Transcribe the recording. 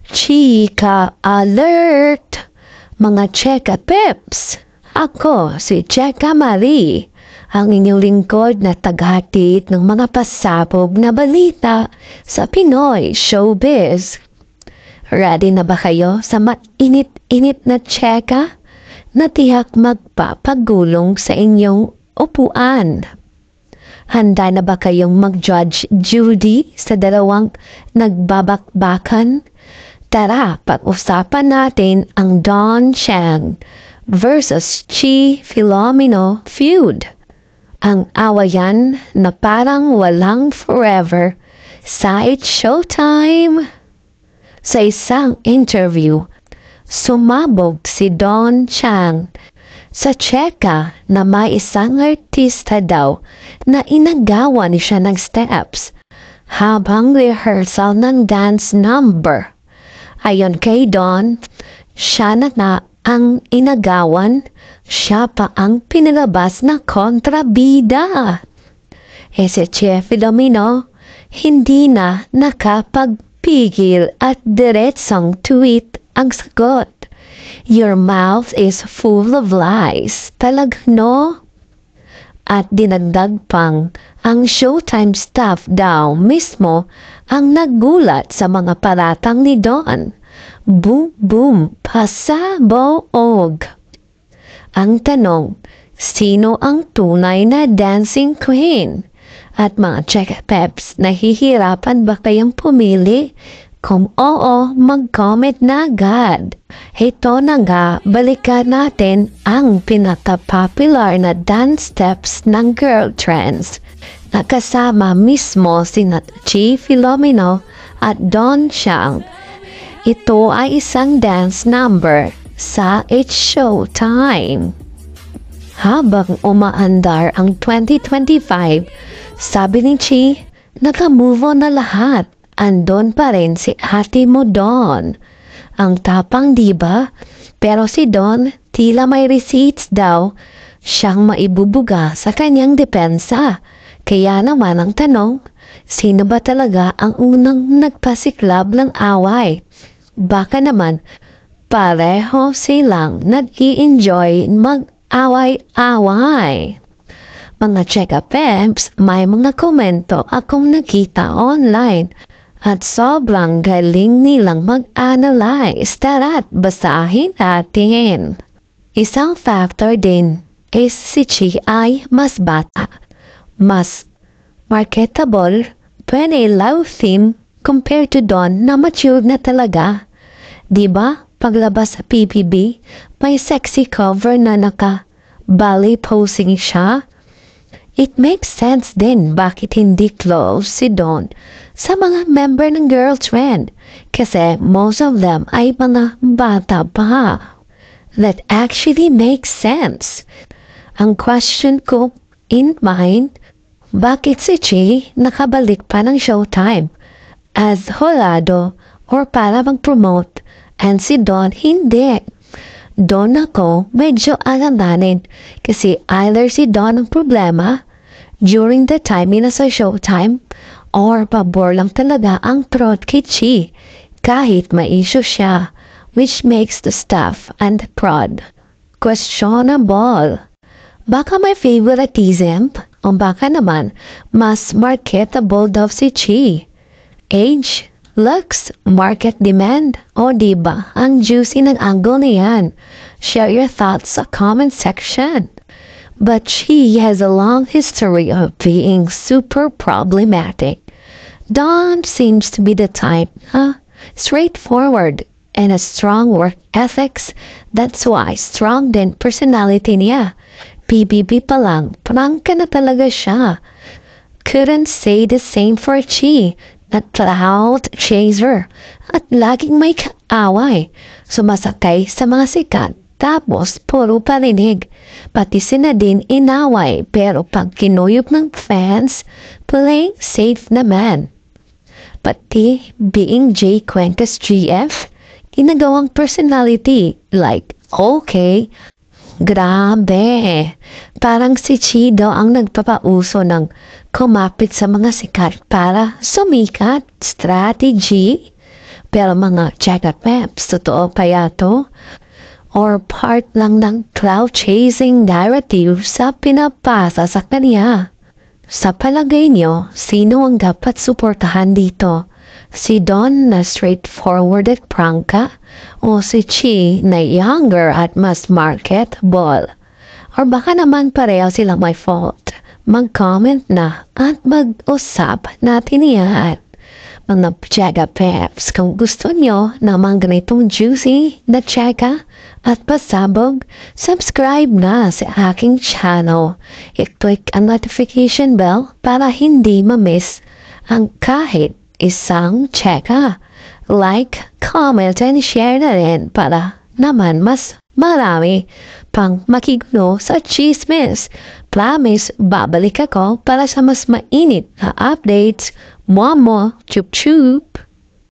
Chika Alert! Mga Cheka Peps! Ako si Cheka Marie, ang inyong lingkod na taghatid ng mga pasabog na balita sa Pinoy Showbiz. Ready na ba kayo sa mainit-init na Cheka na tiyak magpapagulong sa inyong upuan? Handa na ba kayong mag-Judge Judy sa dalawang nagbabakbakan? Tara, pag-usapan natin ang Don Chang versus Chi Filomeno feud. Ang awayan na parang walang forever sa It's Showtime. Sa isang interview, sumabog si Don Chang sa Cheka na may isang artista daw na inagawan siya ng steps habang rehearsal ng dance number. Ayon kay Don, siya na ang inagawan, siya pa ang pinalabas na kontrabida. Si Che Filomeno, hindi na nakapagpigil at diretsong tweet ang sagot. Your mouth is full of lies. Talag no? At dinagdag pang, ang Showtime staff daw mismo ang nagulat sa mga paratang ni Don. Boom, boom, pasabog. Ang tanong, sino ang tunay na dancing queen? At mga Cheka Peps, nahihirapan ba kayong pumili? Kung oo, mag-comment na agad. Ito na nga, balikan natin ang pinaka-popular na dance steps ng girl trends. Nakasama mismo sina Chi Filomeno at Don Chang. Ito ay isang dance number sa It's Showtime. Habang umaandar ang 2025, sabi ni Chi, naka-move on na lahat. Andon pa rin si ate mo Don. Ang tapang diba? Pero si Don, tila may receipts daw siyang maibubuga sa kanyang depensa. Kaya naman ang tanong, sino ba talaga ang unang nagpasiklab ng away? Baka naman, pareho silang nag-i-enjoy mag-away-away. Mga Cheka Peps, may mga komento akong nakita online. At sobrang galing nilang mag-analyze. Tara't basahin natin. Isang factor din is si Chi ay mas bata, mas marketable, pwede love theme compared to Don na mature na talaga. Diba? Paglabas sa PBB, may sexy cover na naka-ballet posing siya. It makes sense din bakit hindi close si Don sa mga member ng girl trend kasi most of them ay mga bata pa. That actually makes sense. Ang question ko in mind, bakit si Chi nakabalik pa ng Showtime as Holado or para mag-promote and si Don hindi? Don ako medyo alanganin kasi either si Don ang problema during the time na sa Showtime or pabor lang talaga ang prod kay Chi kahit may issue siya, which makes the staff and the prod questionable. Baka may favoritism o baka naman mas marketable daw si Chi. Age, looks, market demand, o diba ang juicy ng angle niyan? Share your thoughts sa comment section. But she has a long history of being super problematic. Don seems to be the type, straightforward and a strong work ethics. That's why strong din personality niya. PBB pa lang, prangka na talaga siya. Couldn't say the same for Chi. At cloud chaser at laging may kaaway, sumasakay sa mga sikat tapos puro parinig, pati sina din inaway pero pag kinuyop ng fans, playing safe naman. Pati being J Cuenca's GF, ginagawang personality like okay, grabe, parang si Chi daw ang nagpapauso ng kumapit sa mga sikat para sumikat, strategy. Pero mga Cheka Peps, totoo kaya to? Or part lang ng cloud-chasing narrative sa pinapasa sa kanya? Sa palagay niyo, sino ang dapat suportahan dito? Si Don na straightforward at prangka? O si Chi na younger at mas marketable? Or baka naman pareho silang may fault? Mag-comment na at mag-usap natin yan. Mga Cheka Peps, kung gusto nyo naman ganitong juicy na cheka at pasabog, subscribe na sa aking channel. I-click ang notification bell para hindi ma-miss ang kahit isang cheka. Like, comment, and share na rin para naman mas marami pang makigulo sa chismis. Promise, babalik ako para sa mas mainit na updates. Chup chup!